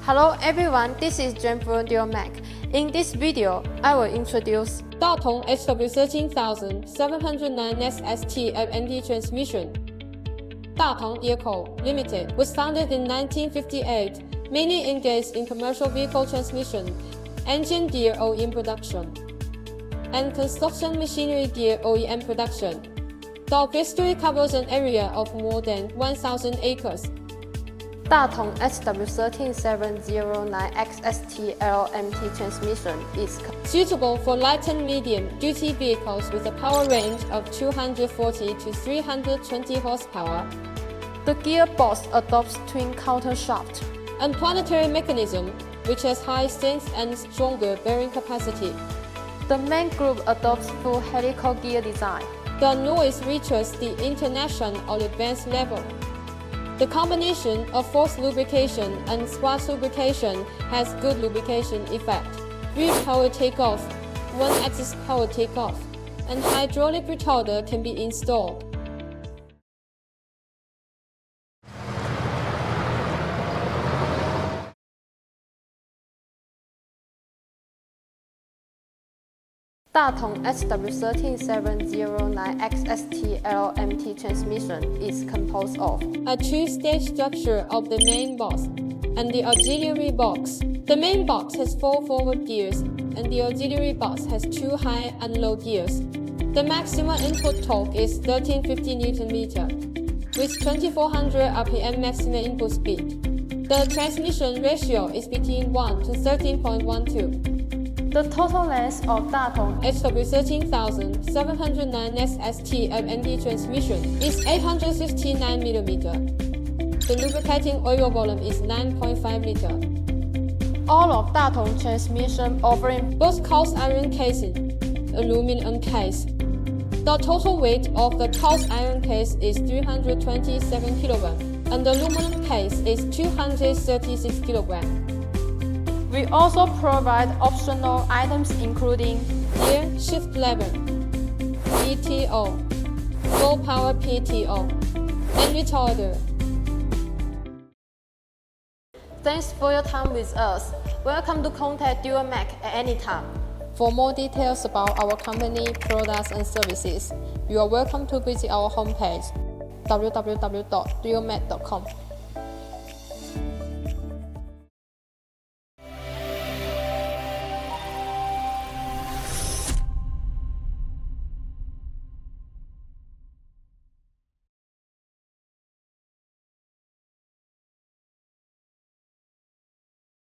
Hello everyone, this is Jen from Datong. In this video, I will introduce Datong HW13709XSTL MT transmission. Datong Gear Co. Limited was founded in 1958, mainly engaged in commercial vehicle transmission, engine gear OEM production, and construction machinery gear OEM production. The history covers an area of more than 1,000 acres. Datong HW13709XSTL MT transmission is suitable for light and medium-duty vehicles with a power range of 240 to 320 horsepower. The gearbox adopts twin countershaft and planetary mechanism, which has high strength and stronger bearing capacity. The main group adopts full helical gear design. The noise reaches the international or advanced level. The combination of forced lubrication and sparse lubrication has good lubrication effect. Rear power takeoff, one-axis power takeoff, and hydraulic retarder can be installed. Datong HW13709XSTL MT transmission is composed of a two-stage structure of the main box and the auxiliary box. The main box has 4 forward gears and the auxiliary box has 2 high and low gears. The maximum input torque is 1350 Nm with 2400 RPM maximum input speed. The transmission ratio is between 1 to 13.12. The total length of Datong HW13709XSTL MT transmission is 869 mm. The lubricating oil volume is 9.5 liter. All of Datong transmission offering both cast iron casing, aluminum case. The total weight of the cast iron case is 327 kg and the aluminum case is 236 kg. We also provide optional items including gear shift lever, PTO, low power PTO, and retarder. Thanks for your time with us. Welcome to contact Datong at any time. For more details about our company, products, and services, you are welcome to visit our homepage www.datong.com.